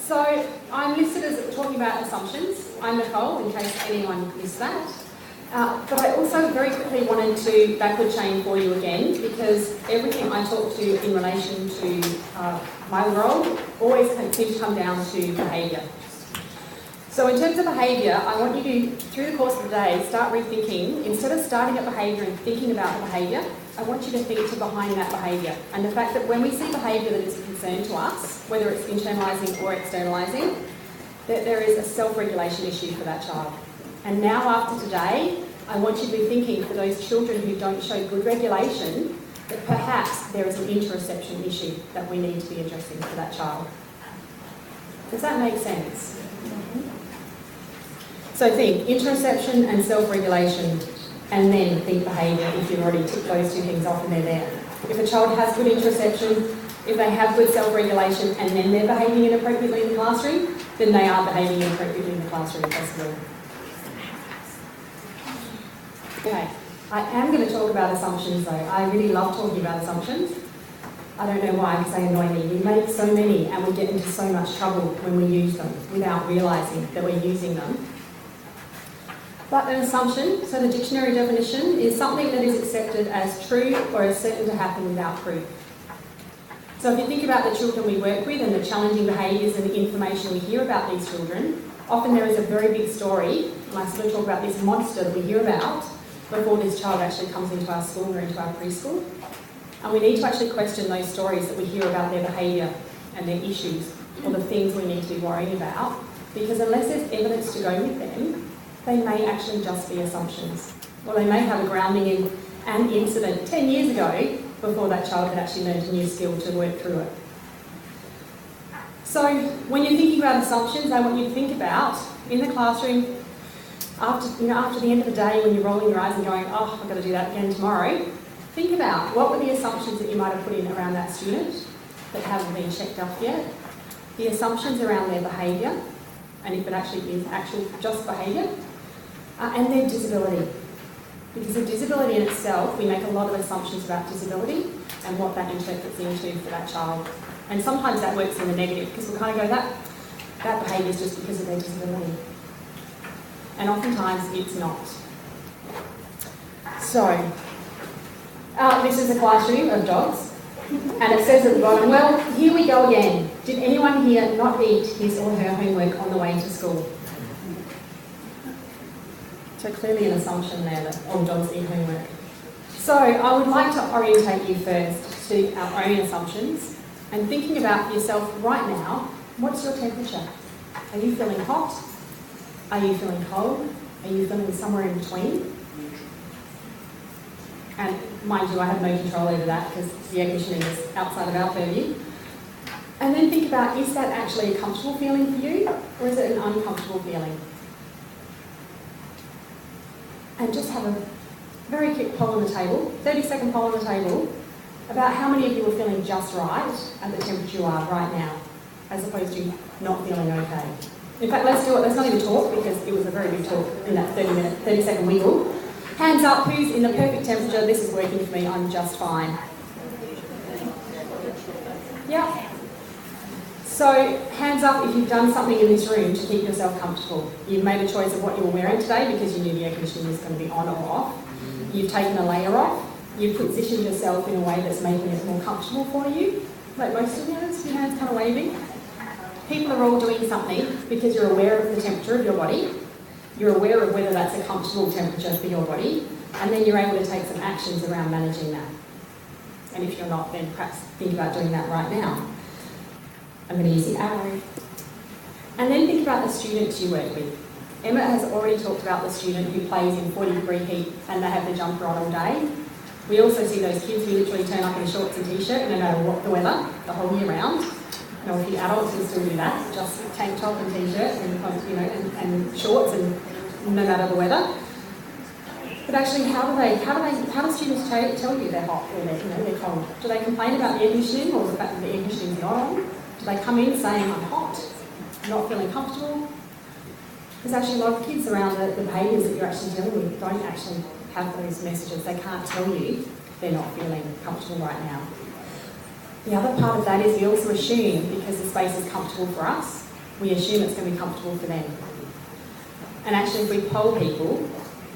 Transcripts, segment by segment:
So I'm listed as talking about assumptions. I'm Nicole, in case anyone missed that. But I also very quickly wanted to backward chain for you again, because everything I talk to in relation to my role always seems to come down to behaviour. So in terms of behaviour, I want you to, through the course of the day, start rethinking. Instead of starting at behaviour and thinking about the behaviour, I want you to think to behind that behaviour. And the fact that when we see behaviour that is a concern to us, whether it's internalising or externalising, that there is a self-regulation issue for that child. And now after today, I want you to be thinking for those children who don't show good regulation, that perhaps there is an interoception issue that we need to be addressing for that child. Does that make sense? So think interoception and self-regulation, and then think behaviour if you've already ticked those two things off and they're there. If a child has good interoception, if they have good self-regulation, and then they're behaving inappropriately in the classroom, then they are behaving inappropriately in the classroom as well. Okay, I am going to talk about assumptions though. I really love talking about assumptions. I don't know why, because they annoy me. We make so many and we get into so much trouble when we use them without realising that we're using them. But an assumption, so the dictionary definition, is something that is accepted as true or as certain to happen without proof. So if you think about the children we work with and the challenging behaviours and the information we hear about these children, often there is a very big story, and I sort of talk about this monster that we hear about before this child actually comes into our school or into our preschool. And we need to actually question those stories that we hear about their behaviour and their issues, or the things we need to be worrying about, because unless there's evidence to go with them, they may actually just be assumptions. Or they may have a grounding in an incident 10 years ago before that child had actually learned a new skill to work through it. So when you're thinking about assumptions, I want you to think about, in the classroom, after the end of the day when you're rolling your eyes and going, oh, I've got to do that again tomorrow, think about what were the assumptions that you might have put in around that student that haven't been checked off yet, the assumptions around their behaviour, and if it actually is just behaviour, and their disability. Because of disability in itself, we make a lot of assumptions about disability and what that interprets into for that child. And sometimes that works in the negative, because we kind of go, that behaviour is just because of their disability. And oftentimes it's not. So, this is a classroom of dogs, and it says at the bottom, well, here we go again. Did anyone here not eat his or her homework on the way to school? So clearly an assumption there that all dogs eat homework. So I would like to orientate you first to our own assumptions, and thinking about yourself right now, what's your temperature? Are you feeling hot? Are you feeling cold? Are you feeling somewhere in between? And mind you, I have no control over that because the air conditioning is outside of our purview. And then think about, is that actually a comfortable feeling for you, or is it an uncomfortable feeling? And just have a very quick poll on the table, 30-second poll on the table, about how many of you are feeling just right at the temperature you are right now, as opposed to not feeling okay. In fact, let's do it. Let's not even talk, because it was a very big talk in that 30-second wiggle. Hands up, who's in the perfect temperature? This is working for me, I'm just fine. Yeah. So, hands up if you've done something in this room to keep yourself comfortable. You've made a choice of what you were wearing today because you knew the air conditioning was going to be on or off. You've taken a layer off. You've positioned yourself in a way that's making it more comfortable for you. Like most of your hands kind of waving. People are all doing something because you're aware of the temperature of your body. You're aware of whether that's a comfortable temperature for your body, and then you're able to take some actions around managing that. And if you're not, then perhaps think about doing that right now. I'm going to use the arrow. And then think about the students you work with. Emma has already talked about the student who plays in 40-degree heat and they have the jumper on all day. We also see those kids who literally turn up in shorts and t-shirt no matter what the weather, the whole year round. Now, a few adults will still do that, just tank top and t-shirt and shorts and no matter the weather. But actually, how do students tell you they're hot or they're cold? Do they complain about the air conditioning or the fact that the air conditioning is not on? Do they come in saying, I'm hot, not feeling comfortable? There's actually a lot of kids around the behaviours that you're actually dealing with don't actually have those messages. They can't tell you they're not feeling comfortable right now. The other part of that is we also assume, because the space is comfortable for us, we assume it's going to be comfortable for them. And actually, if we poll people,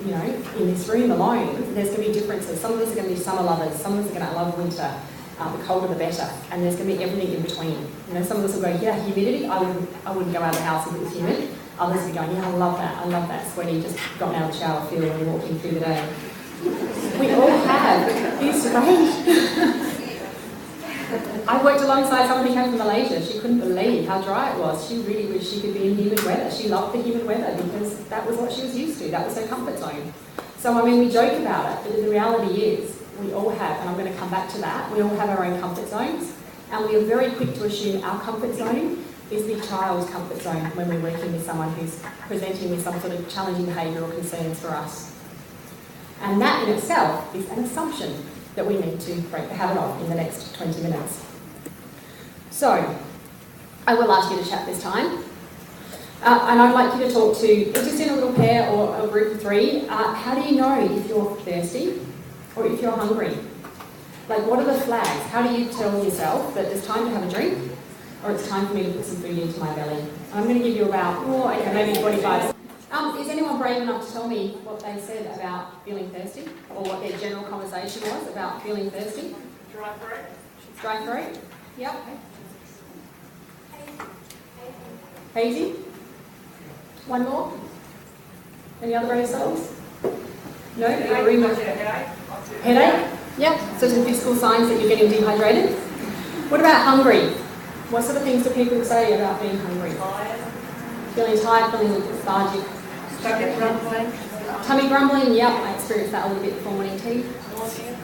you know, in this room alone, there's going to be differences. Some of us are going to be summer lovers, some of us are going to love winter, the colder the better, and there's going to be everything in between. You know, some of us will go, yeah, humidity, I wouldn't go out of the house if it was humid. Others will be going, yeah, I love that sweaty, just gotten out of the shower feel when you're walking through the day. We all have this range. I worked alongside someone who came from Malaysia. She couldn't believe how dry it was. She really wished she could be in humid weather. She loved the humid weather because that was what she was used to. That was her comfort zone. So, I mean, we joke about it, but the reality is we all have, and I'm going to come back to that, we all have our own comfort zones, and we are very quick to assume our comfort zone is the child's comfort zone when we're working with someone who's presenting with some sort of challenging behaviour or concerns for us. And that in itself is an assumption that we need to break the habit of in the next 20 minutes. So, I will ask you to chat this time. And I'd like you to talk to, just in a little pair or a group of three, how do you know if you're thirsty or if you're hungry? Like, what are the flags? How do you tell yourself that it's time to have a drink or it's time for me to put some food into my belly? I'm going to give you about, maybe 45. Is anyone brave enough to tell me what they said about feeling thirsty, or what their general conversation was about feeling thirsty? Dry throat. Dry throat? Yep. Hazy? One more? Any other brave souls? No? Headache? Yep. So some physical signs that you're getting dehydrated. What about hungry? What sort of things do people say about being hungry? Tired. Feeling tired, feeling lethargic. Stomach grumbling. Tummy grumbling, yep, I experienced that a little bit before morning tea. Nausea.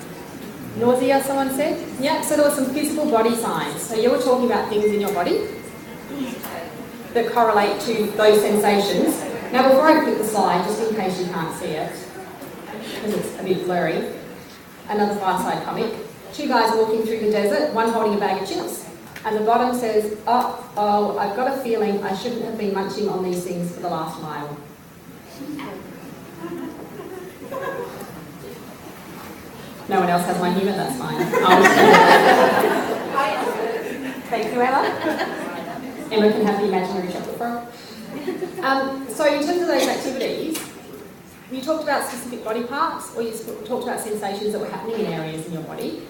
Nausea, someone said? Yep, so there were some physical body signs. So you were talking about things in your body that correlate to those sensations. Now before I put the slide, just in case you can't see it, because it's a bit blurry, another fireside comic. Two guys walking through the desert, one holding a bag of chips, and the bottom says, oh, I've got a feeling I shouldn't have been munching on these things for the last mile. No one else has my humour, that's fine. Thank you, Emma. Emma can have the imaginary chocolate frog. So in terms of those activities, you talked about specific body parts, or you talked about sensations that were happening in areas in your body,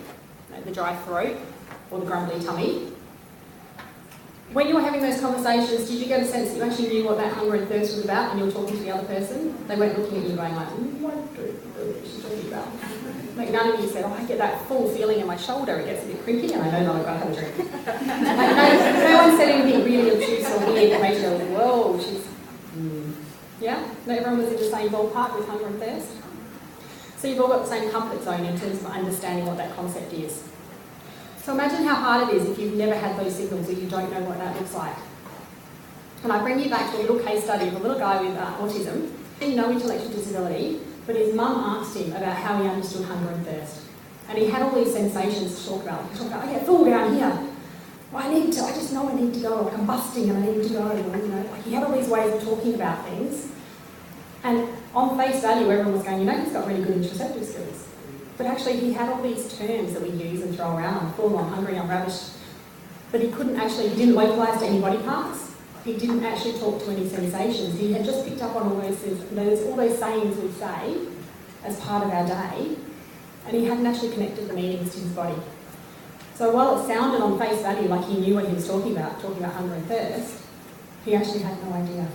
like the dry throat or the grumbly tummy. When you were having those conversations, did you get a sense that you actually knew what that hunger and thirst was about and you were talking to the other person? They weren't looking at you going like, what is she talking about? Like none of you said, I get that full feeling in my shoulder, it gets a bit crimpy and I know that I've got to have a drink. no one said anything really obtuse or weird that made you go, whoa, she's... Yeah? No, everyone was in the same ballpark with hunger and thirst? So you've all got the same comfort zone in terms of understanding what that concept is. So imagine how hard it is if you've never had those signals or you don't know what that looks like. And I bring you back to a little case study of a little guy with autism, no intellectual disability, but his mum asked him about how he understood hunger and thirst. And he had all these sensations to talk about. He talked about, I get full down here. I just know I need to go. Like I'm busting and I need to go. Or, like he had all these ways of talking about things. And on face value, everyone was going, he's got really good interoceptive skills. But actually he had all these terms that we use and throw around. I'm full, I'm hungry, I'm ravished. But he didn't localise to any body parts. He didn't actually talk to any sensations. He had just picked up on all those sayings we say as part of our day, and he hadn't actually connected the meanings to his body. So while it sounded on face value like he knew what he was talking about hunger and thirst, he actually had no idea.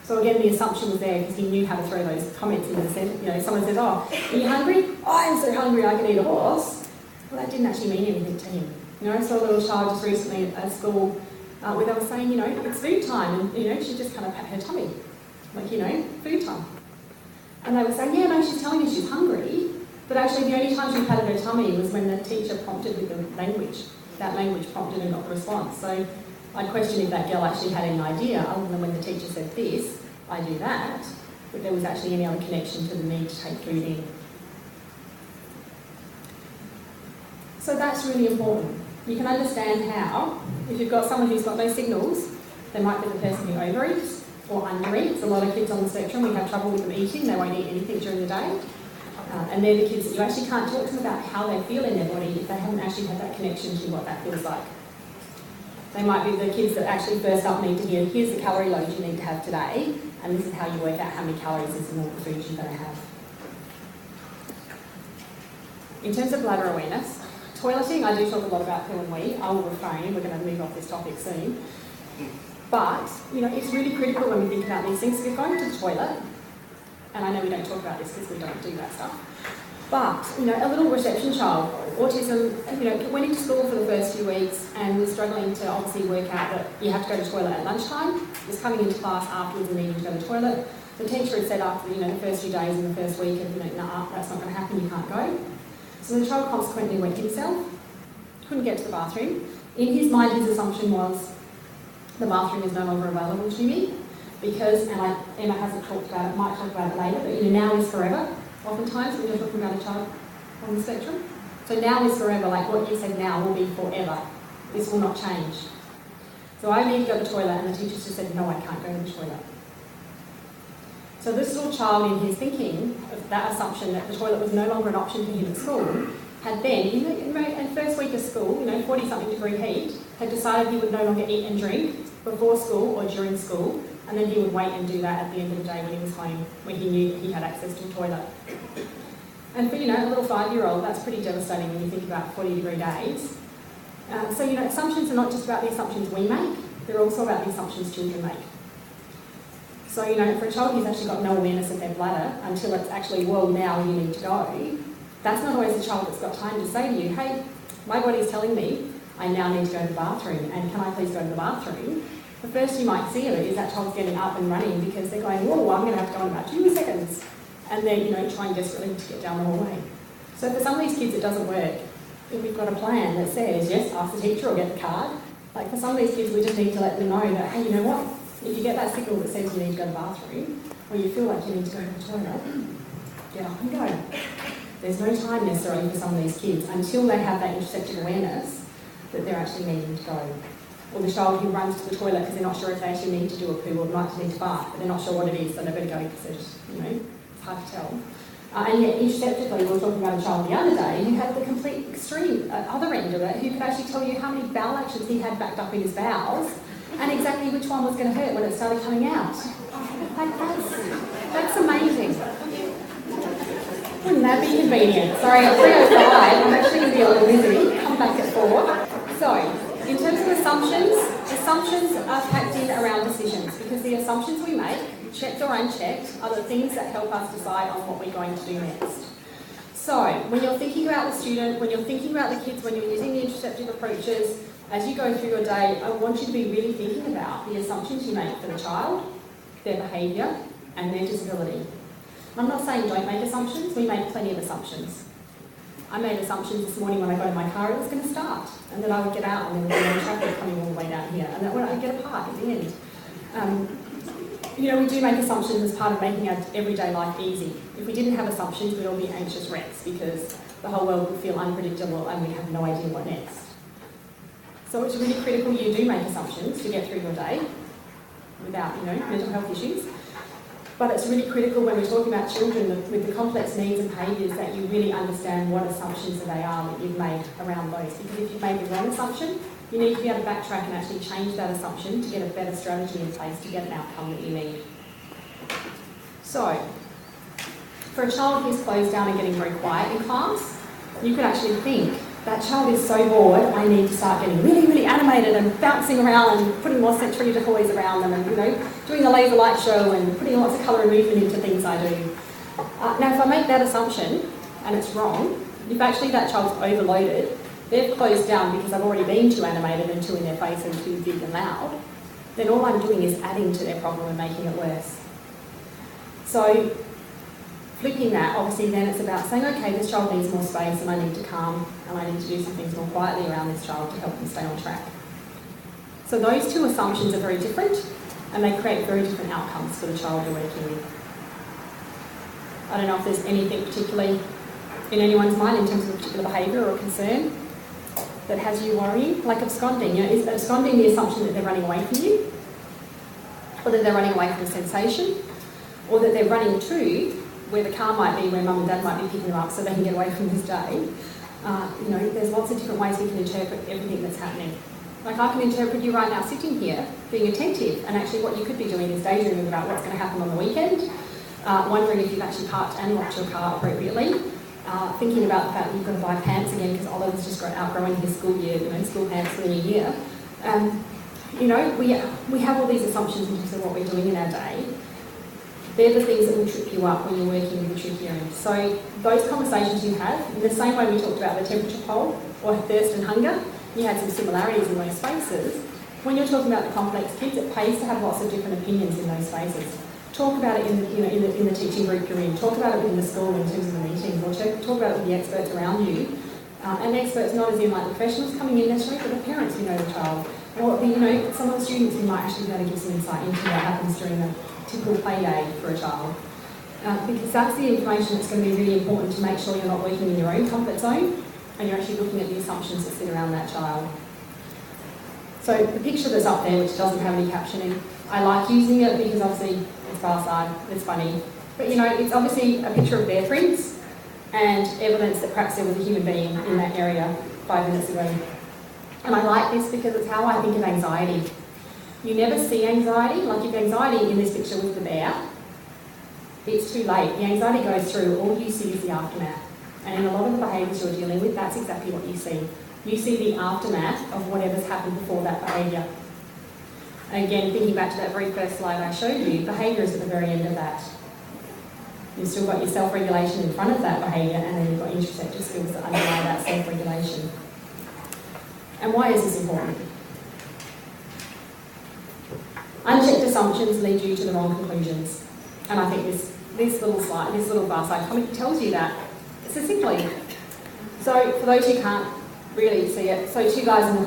So again, the assumption was there because he knew how to throw those comments in the sentence. Someone says, are you hungry? Oh, I'm so hungry I can eat a horse. Well, that didn't actually mean anything to him. I saw a little child just recently at school where they were saying, it's food time, and, she just kind of pat her tummy. Like, food time. And they were saying, yeah, no, she's telling me she's hungry, but actually the only time she patted her tummy was when the teacher prompted with the language. That language prompted and got the response. So I question if that girl actually had any idea, other than when the teacher said this, I do that, but there was actually any other connection to the need to take food in. So that's really important. You can understand how, if you've got someone who's got no signals, they might be the person who overeats or undereats. A lot of kids on the spectrum, we have trouble with them eating, they won't eat anything during the day. And they're the kids that you actually can't talk to them about how they feel in their body if they haven't actually had that connection to what that feels like. They might be the kids that actually first up need to hear, here's the calorie load you need to have today, and this is how you work out how many calories is in all the food you're going to have. In terms of bladder awareness, toileting, I do talk a lot about who and we. I will refrain, we're going to move off this topic soon. But, it's really critical when we think about these things. If you're going to the toilet, and I know we don't talk about this because we don't do that stuff, but, a little reception child, autism, went into school for the first few weeks and was struggling to obviously work out that you have to go to the toilet at lunchtime, was coming into class afterwards and needing to go to the toilet. The teacher had said after, the first few days in the first week, nah, that's not going to happen, you can't go. So the child consequently went himself, couldn't get to the bathroom. In his mind, his assumption was, the bathroom is no longer available to me because, and Emma hasn't talked about it, might talk about it later, but now is forever, oftentimes when you're talking about a child on the spectrum. So now is forever, like what you said now will be forever. This will not change. So I need to go to the toilet, and the teacher just said, no, I can't go to the toilet. So this little child, in his thinking of that assumption that the toilet was no longer an option for him at school, had then, in the first week of school, 40-something degree heat, had decided he would no longer eat and drink before school or during school, and then he would wait and do that at the end of the day when he was home, when he knew that he had access to a toilet. And for, a little 5-year-old, that's pretty devastating when you think about 40-degree days. So, assumptions are not just about the assumptions we make, they're also about the assumptions children make. So, for a child who's actually got no awareness of their bladder until it's actually, well, now you need to go, that's not always the child that's got time to say to you, hey, my body's telling me I now need to go to the bathroom, and can I please go to the bathroom? The first you might see of it is that child's getting up and running because they're going, whoa, I'm going to have to go in about 2 seconds. And they're, trying desperately to get down the hallway. So for some of these kids it doesn't work. If we've got a plan that says, yes, ask the teacher or get the card, like for some of these kids we just need to let them know that, hey, you know what, if you get that signal that says you need to go to the bathroom, or you feel like you need to go to the toilet, get up and go. There's no time necessarily for some of these kids until they have that interoceptive awareness that they're actually needing to go. Or the child who runs to the toilet because they're not sure if they actually need to do a poo or might need to bath, but they're not sure what it is, so they better go because they're just, it's hard to tell. And yet, interoceptively, we were talking about a child the other day who had the complete extreme other end of it, who could actually tell you how many bowel actions he had backed up in his bowels and exactly which one was going to hurt when it started coming out. Like, that's amazing. Wouldn't that be convenient? Sorry, at 3:05, I'm actually going to be a little busy. Come back at 4. So, in terms of assumptions are packed in around decisions because the assumptions we make, checked or unchecked, are the things that help us decide on what we're going to do next. So, when you're thinking about the student, when you're thinking about the kids, when you're using the interoceptive approaches, as you go through your day, I want you to be really thinking about the assumptions you make for the child, their behaviour, and their disability. I'm not saying don't make assumptions, we make plenty of assumptions. I made assumptions this morning when I got in my car it was going to start, and then I would get out and there would be no traffic coming all the way down here, and that I'd get a park at the end. We do make assumptions as part of making our everyday life easy. If we didn't have assumptions, we'd all be anxious wrecks because the whole world would feel unpredictable and we'd have no idea what next. So it's really critical you do make assumptions to get through your day without, mental health issues. But it's really critical when we're talking about children with the complex needs and behaviours that you really understand what assumptions they are that you've made around those. Because if you've made the wrong assumption, you need to be able to backtrack and actually change that assumption to get a better strategy in place to get an outcome that you need. So, for a child who's closed down and getting very quiet in class, you could actually think, that child is so bored, I need to start getting really, really animated and bouncing around and putting more sensory toys around them and, doing the laser light show and putting lots of colour and movement into things I do. Now, if I make that assumption, and it's wrong, if actually that child's overloaded, they've closed down because I've already been too animated and too in their face and too big and loud, then all I'm doing is adding to their problem and making it worse. So, flipping that, obviously then it's about saying, okay, this child needs more space and I need to calm and I need to do some things more quietly around this child to help them stay on track. So those two assumptions are very different and they create very different outcomes for the child you're working with. I don't know if there's anything particularly in anyone's mind in terms of a particular behaviour or concern that has you worrying, like absconding. Is absconding the assumption that they're running away from you? Or that they're running away from a sensation? Or that they're running to where the car might be, where mum and dad might be picking them up so they can get away from this day. There's lots of different ways we can interpret everything that's happening. Like I can interpret you right now sitting here, being attentive, and actually what you could be doing is daydreaming about what's going to happen on the weekend, wondering if you've actually parked and locked your car appropriately, thinking about the fact that you've got to buy pants again because Oliver's just outgrowing his school year, school pants for the new year. We have all these assumptions in terms of what we're doing in our day. They're the things that will trip you up when you're working with the trick hearing. So those conversations you have, in the same way we talked about the temperature poll or thirst and hunger, you had some similarities in those spaces. When you're talking about the complex kids, it pays to have lots of different opinions in those spaces. Talk about it in the teaching group you're in. Talk about it within the school in terms of the meetings, or talk about it with the experts around you. And experts not as in like the professionals coming in necessarily, but the parents who know the child, or some of the students who might actually be able to give some insight into what happens during the typical play day for a child. Because that's the information that's going to be really important to make sure you're not working in your own comfort zone and you're actually looking at the assumptions that sit around that child. So the picture that's up there, which doesn't have any captioning, I like using it because obviously it's far side, it's funny. But it's obviously a picture of bear prints and evidence that perhaps there was a human being in that area 5 minutes ago. And I like this because it's how I think of anxiety. You never see anxiety, like if anxiety in this picture was the bear, it's too late. The anxiety goes through, all you see is the aftermath. And in a lot of the behaviours you're dealing with, that's exactly what you see. You see the aftermath of whatever's happened before that behaviour. And again, thinking back to that very first slide I showed you, behaviour is at the very end of that. You've still got your self-regulation in front of that behaviour, and then you've got interoceptive skills that underlie that self-regulation. And why is this important? Unchecked assumptions lead you to the wrong conclusions. And I think this little bar side comic tells you that succinctly. So for those who can't really see it, so two guys in the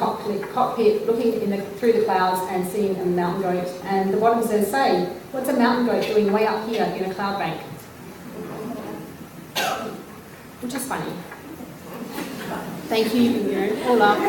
cockpit looking through the clouds and seeing a mountain goat, and the bottom says, "Say, what's a mountain goat doing way up here in a cloud bank?" Which is funny. Thank you, all up.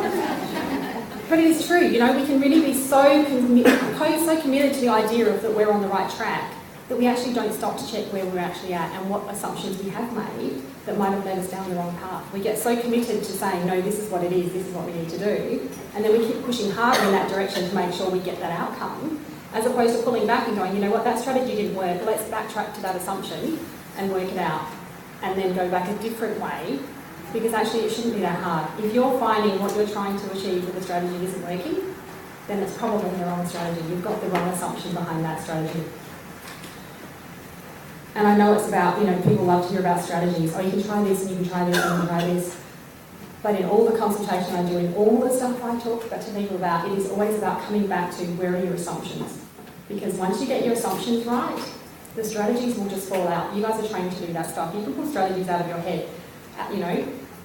But it is true, we can really be so committed to the idea of that we're on the right track that we actually don't stop to check where we're actually at and what assumptions we have made that might have led us down the wrong path. We get so committed to saying, no, this is what it is, this is what we need to do, and then we keep pushing harder in that direction to make sure we get that outcome, as opposed to pulling back and going, you know what, that strategy didn't work, let's backtrack to that assumption and work it out, and then go back a different way, because actually it shouldn't be that hard. If you're finding what you're trying to achieve with the strategy isn't working, then it's probably the wrong strategy. You've got the wrong assumption behind that strategy. And I know it's about, people love to hear about strategies. Oh, you can try this and you can try this and you can try this. But in all the consultation I do, in all the stuff I talk to people about, it is always about coming back to where are your assumptions. Because once you get your assumptions right, the strategies will just fall out. You guys are trained to do that stuff. You can pull strategies out of your head,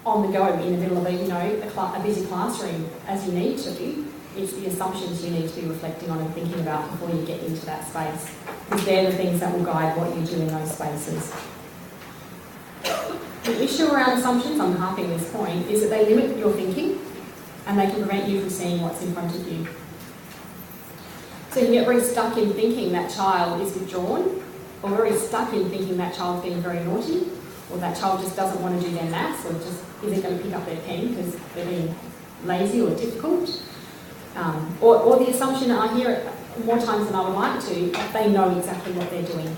on the go in the middle of a busy classroom as you need to. It's the assumptions you need to be reflecting on and thinking about before you get into that space. Because they're the things that will guide what you do in those spaces. The issue around assumptions, I'm harping this point, is that they limit your thinking and they can prevent you from seeing what's in front of you. So you get very stuck in thinking that child is withdrawn, or very stuck in thinking that child's being very naughty, or that child just doesn't want to do their maths, or just isn't going to pick up their pen because they're being lazy or difficult. Or the assumption, I hear it more times than I would like to, that they know exactly what they're doing.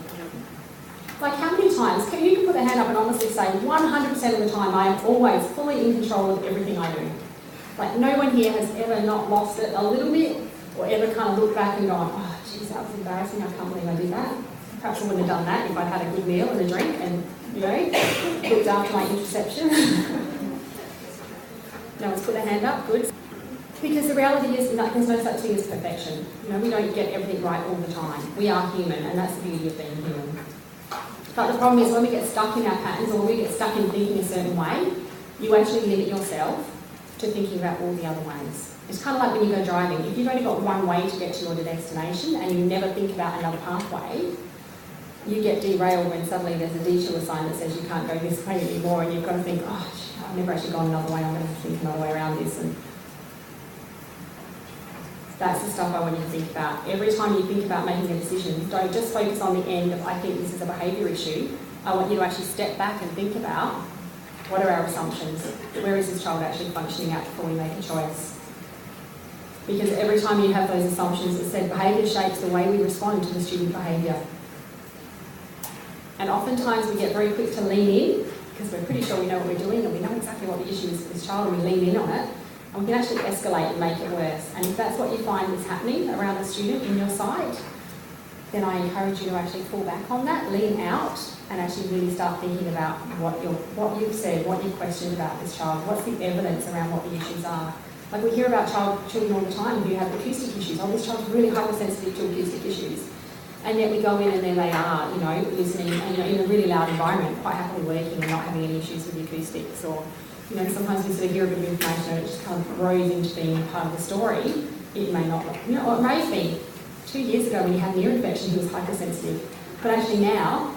Like how many times, can you put their hand up and honestly say 100% of the time I am always fully in control of everything I do? Like no one here has ever not lost it a little bit, or ever kind of looked back and gone, oh geez, that was embarrassing, I can't believe I did that. Perhaps I wouldn't have done that if I'd had a good meal and a drink and, looked after my interoception. No one's put their hand up, good. Because the reality is that there's no such thing as perfection. We don't get everything right all the time. We are human, and that's the beauty of being human. But the problem is when we get stuck in our patterns, or we get stuck in thinking a certain way, you actually limit yourself to thinking about all the other ways. It's kind of like when you go driving. If you've only got one way to get to your destination and you never think about another pathway, you get derailed when suddenly there's a detour sign that says you can't go this way anymore, and you've got to think, oh, I've never actually gone another way, I'm going to think another way around this. And that's the stuff I want you to think about. Every time you think about making a decision, don't just focus on the end of, I think this is a behaviour issue. I want you to actually step back and think about, what are our assumptions? Where is this child actually functioning at before we make a choice? Because every time you have those assumptions, it said behaviour shapes the way we respond to the student behaviour. And oftentimes we get very quick to lean in, because we're pretty sure we know what we're doing and we know exactly what the issue is for this child, and we lean in on it, and we can actually escalate and make it worse. And if that's what you find is happening around a student in your site, then I encourage you to actually pull back on that, lean out, and actually really start thinking about what you've said, what you've questioned about this child, what's the evidence around what the issues are. Like we hear about children all the time who have acoustic issues. Oh, this child's really hypersensitive to acoustic issues. And yet we go in and there they are, listening and, in a really loud environment, quite happily working and not having any issues with the acoustics. Or, sometimes we sort of hear a bit of information and it just kind of grows into being part of the story. It may not, or it may have been 2 years ago when he had an ear infection, he was hypersensitive. But actually now,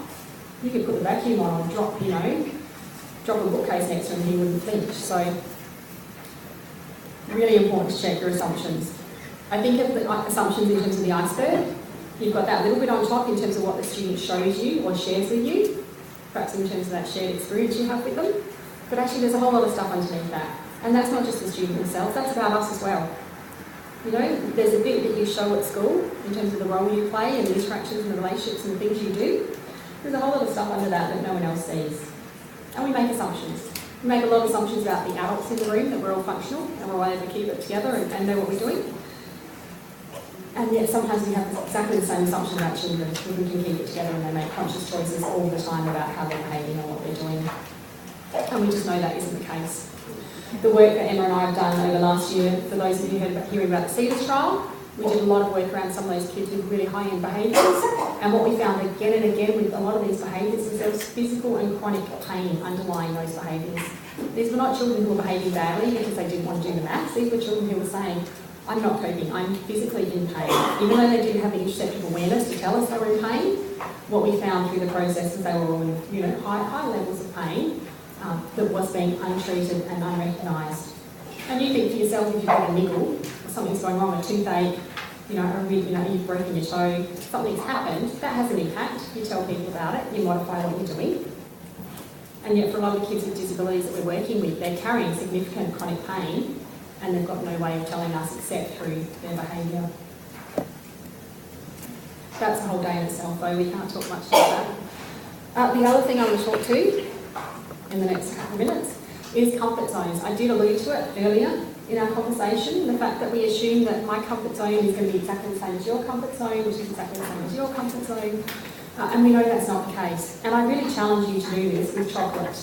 you could put the vacuum on or drop a bookcase next to him and he wouldn't flinch. So, really important to check your assumptions. I think of the assumptions in terms of the iceberg. You've got that little bit on top in terms of what the student shows you or shares with you, perhaps in terms of that shared experience you have with them. But actually there's a whole lot of stuff underneath that. And that's not just the student themselves, that's about us as well. There's a bit that you show at school in terms of the role you play and the interactions and the relationships and the things you do. There's a whole lot of stuff under that no one else sees. And we make assumptions. We make a lot of assumptions about the adults in the room, that we're all functional and we're all able to keep it together and know what we're doing. And yet sometimes we have exactly the same assumption about children. Children can keep it together and they make conscious choices all the time about how they're behaving and what they're doing. And we just know that isn't the case. The work that Emma and I have done over last year, for those of you who heard hearing about the CEDARS trial, we did a lot of work around some of those kids with really high-end behaviours. And what we found again and again with a lot of these behaviours is there was physical and chronic pain underlying those behaviours. These were not children who were behaving badly because they didn't want to do the maths. These were children who were saying, I'm not coping, I'm physically in pain. Even though they didn't have the interoceptive awareness to tell us they were in pain, what we found through the process is they were all in high levels of pain that was being untreated and unrecognised. And you think to yourself, if you've got a niggle, something's going wrong, a toothache, you've broken your toe, something's happened, that has an impact. You tell people about it, you modify what you're doing. And yet for a lot of kids with disabilities that we're working with, they're carrying significant chronic pain and they've got no way of telling us except through their behaviour. That's a whole day in itself though, we can't talk much about that. The other thing I want to talk to in the next couple of minutes is comfort zones. I did allude to it earlier in our conversation, the fact that we assume that my comfort zone is going to be exactly the same as your comfort zone, which is exactly the same as your comfort zone, and we know that's not the case. And I really challenge you to do this with chocolate,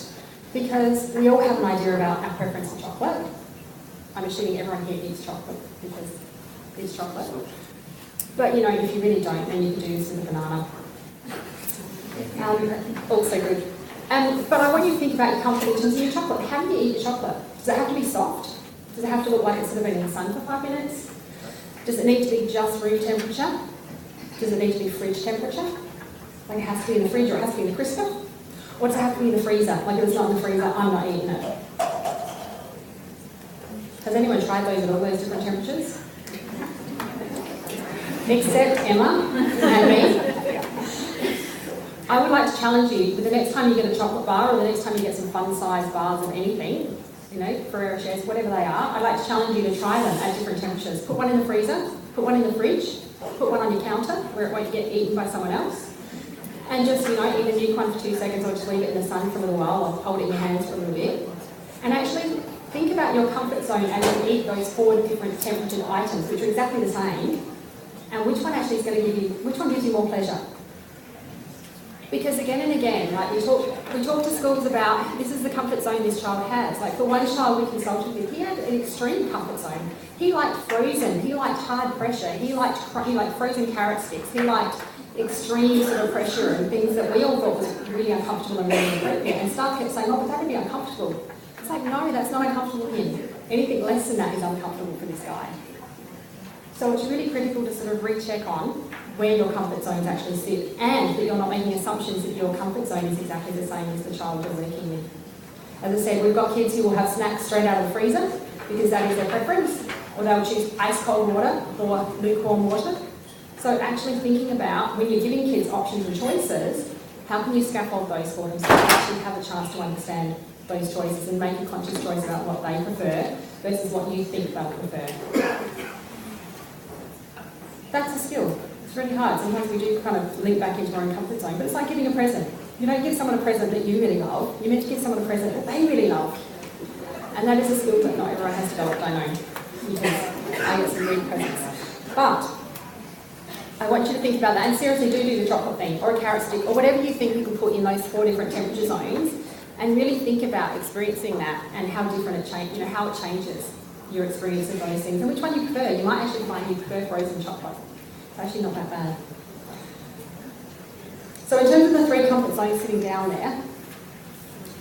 because we all have an idea about our preference for chocolate. I'm assuming everyone here eats chocolate because it's chocolate. But if you really don't, then you can do this with a banana. Also good. But I want you to think about your comfort in terms of your chocolate. How do you eat your chocolate? Does it have to be soft? Does it have to look like it's sort of been in the sun for 5 minutes? Does it need to be just room temperature? Does it need to be fridge temperature? Like it has to be in the fridge or it has to be in the crisper? Or does it have to be in the freezer? Like if it's not in the freezer, I'm not eating it. Has anyone tried those at all those different temperatures? Except Emma and me. I would like to challenge you, but the next time you get a chocolate bar or the next time you get some fun-sized bars of anything, Ferrero shares, whatever they are, I'd like to challenge you to try them at different temperatures. Put one in the freezer, put one in the fridge, put one on your counter where it won't get eaten by someone else. And just, eat a nuke one for 2 seconds or just leave it in the sun for a little while or hold it in your hands for a little bit. And actually think about your comfort zone as you eat those 4 different temperatured items, which are exactly the same, and which one actually is going to give you, which one gives you more pleasure? Because again and again, we talk to schools about, this is the comfort zone this child has. Like the one child we consulted with, he had an extreme comfort zone. He liked frozen, he liked hard pressure, he liked frozen carrot sticks, he liked extreme sort of pressure and things that we all thought was really uncomfortable and really inappropriate. And staff kept saying, oh, but that would be uncomfortable. It's like, no, that's not uncomfortable for him. Anything less than that is uncomfortable for this guy. So it's really critical to sort of recheck on where your comfort zones actually sit and that you're not making assumptions that your comfort zone is exactly the same as the child you're working with. As I said, we've got kids who will have snacks straight out of the freezer because that is their preference, or they'll choose ice cold water or lukewarm water. So actually thinking about when you're giving kids options and choices, how can you scaffold those for them so they actually have a chance to understand those choices and make a conscious choice about what they prefer versus what you think they'll prefer. That's a skill. It's really hard. Sometimes we do kind of link back into our own comfort zone, but it's like giving a present. You don't give someone a present that you really love. You're meant to give someone a present that they really love. And that is a skill that not everyone has developed, I know, because I get some weird presents. But I want you to think about that, and seriously do the chocolate thing, or a carrot stick, or whatever you think you can put in those 4 different temperature zones, and really think about experiencing that and how different how it changes your experience of those things, and which one you prefer. You might actually find you prefer frozen chocolate. It's actually not that bad. So in terms of the 3 comfort zones sitting down there,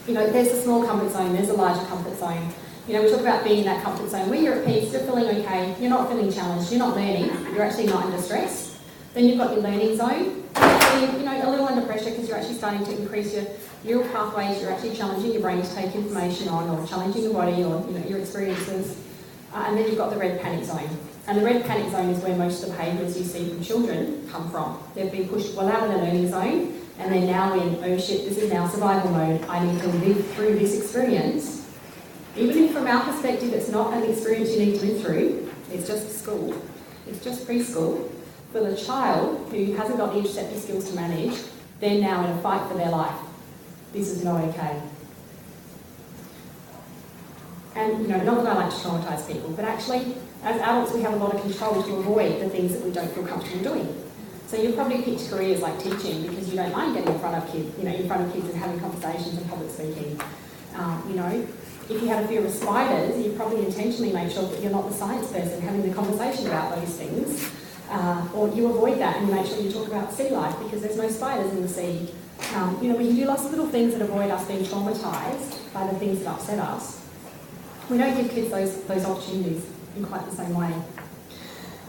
there's a small comfort zone, there's a larger comfort zone. We talk about being in that comfort zone where you're at peace, you're feeling okay, you're not feeling challenged, you're not learning, you're actually not under stress. Then you've got your learning zone, a little under pressure because you're actually starting to increase your neural pathways, you're actually challenging your brain to take information on, or challenging your body, or your experiences. And then you've got the red panic zone. And the red panic zone is where most of the behaviours you see from children come from. They've been pushed well out of the learning zone, and they're now in, oh shit, this is now survival mode. I need to live through this experience. Even if from our perspective it's not an experience you need to live through, it's just school, it's just preschool. For the child who hasn't got the interoceptive skills to manage, they're now in a fight for their life. This is not okay. And not that I like to traumatise people, but actually, as adults we have a lot of control to avoid the things that we don't feel comfortable doing. So you've probably picked careers like teaching because you don't mind getting in front of kids, and having conversations and public speaking. If you had a fear of spiders, you probably intentionally make sure that you're not the science person having the conversation about those things. Or you avoid that and you make sure you talk about sea life because there's no spiders in the sea. We can do lots of little things that avoid us being traumatised by the things that upset us. We don't give kids those opportunities in quite the same way.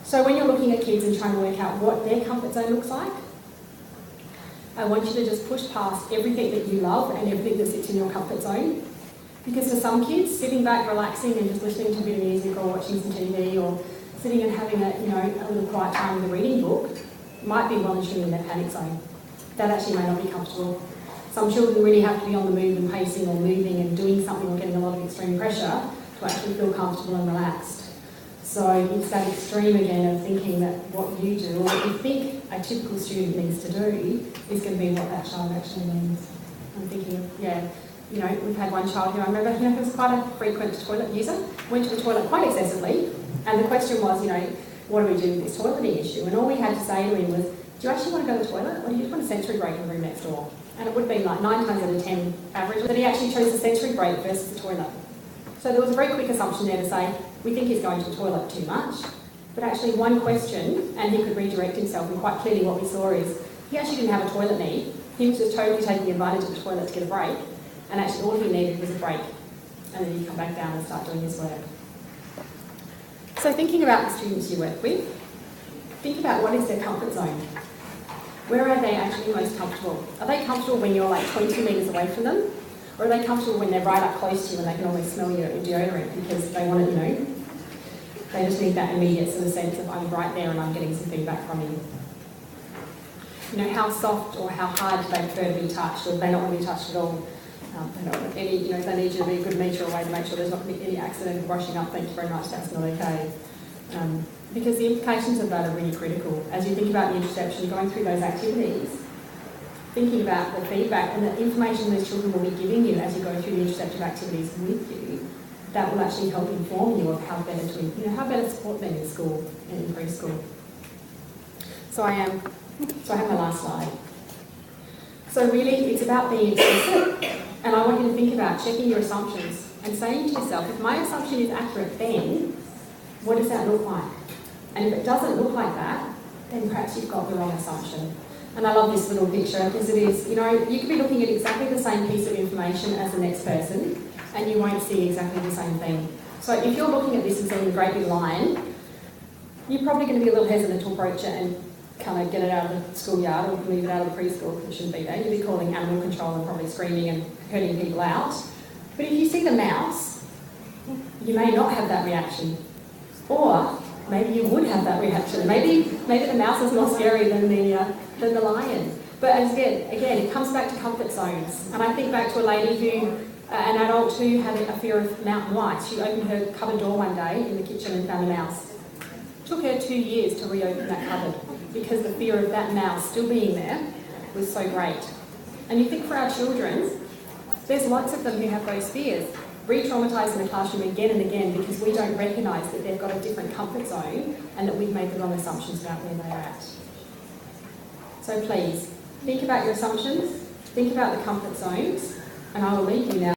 So when you're looking at kids and trying to work out what their comfort zone looks like, I want you to just push past everything that you love and everything that sits in your comfort zone. Because for some kids, sitting back, relaxing and just listening to a bit of music or watching some TV or sitting and having a little quiet time with a reading book might be well and truly in their panic zone. That actually may not be comfortable. Some children really have to be on the move and pacing or moving and doing something or getting a lot of extreme pressure to actually feel comfortable and relaxed. So it's that extreme again of thinking that what you do or what you think a typical student needs to do is going to be what that child actually needs. I'm thinking of, we've had one child who I remember, he was quite a frequent toilet user, went to the toilet quite excessively, and the question was, what do we do with this toileting issue? And all we had to say to him was, do you actually want to go to the toilet, or do you just want a sensory break in the room next door? And it would have been like 9 times out of 10 average that he actually chose the sensory break versus the toilet. So there was a very quick assumption there to say, we think he's going to the toilet too much, but actually one question, and he could redirect himself, and quite clearly what we saw is, he actually didn't have a toilet need, he was just totally taking advantage of the toilet to get a break, and actually all he needed was a break, and then he'd come back down and start doing his work. So thinking about the students you work with, think about what is their comfort zone. Where are they actually most comfortable? Are they comfortable when you're like 20 metres away from them? Or are they comfortable when they're right up close to you and they can always smell your deodorant because they want to, they just need that immediate sort of sense of I'm right there and I'm getting some feedback from you. How soft or how hard do they prefer to be touched, or do they not want to be touched at all? They don't want any, they need you to be a good metre away to make sure there's not going to be any accidental brushing up, thank you very much, that's not okay. Because the implications of that are really critical. As you think about the interoception, going through those activities, thinking about the feedback and the information those children will be giving you as you go through the interoceptive activities with you, that will actually help inform you of how better to, how better support them in school and in preschool. So I have my last slide. So really, it's about being explicit, and I want you to think about checking your assumptions and saying to yourself, if my assumption is accurate, then what does that look like? And if it doesn't look like that, then perhaps you've got the wrong assumption. And I love this little picture because it is, you could be looking at exactly the same piece of information as the next person and you won't see exactly the same thing. So if you're looking at this and seeing a great big lion, you're probably going to be a little hesitant to approach it and kind of get it out of the schoolyard or move it out of the preschool because it shouldn't be there. You'll be calling animal control and probably screaming and hurting people out. But if you see the mouse, you may not have that reaction. Or maybe you would have that reaction. Maybe the mouse is more scary than the lion. But again, it comes back to comfort zones. And I think back to a lady an adult who had a fear of mountain lions. She opened her cupboard door one day in the kitchen and found a mouse. took her 2 years to reopen that cupboard because the fear of that mouse still being there was so great. And you think for our children, there's lots of them who have those fears, re-traumatised in the classroom again and again because we don't recognise that they've got a different comfort zone and that we've made the wrong assumptions about where they're at. So please, think about your assumptions, think about the comfort zones, and I will leave you now.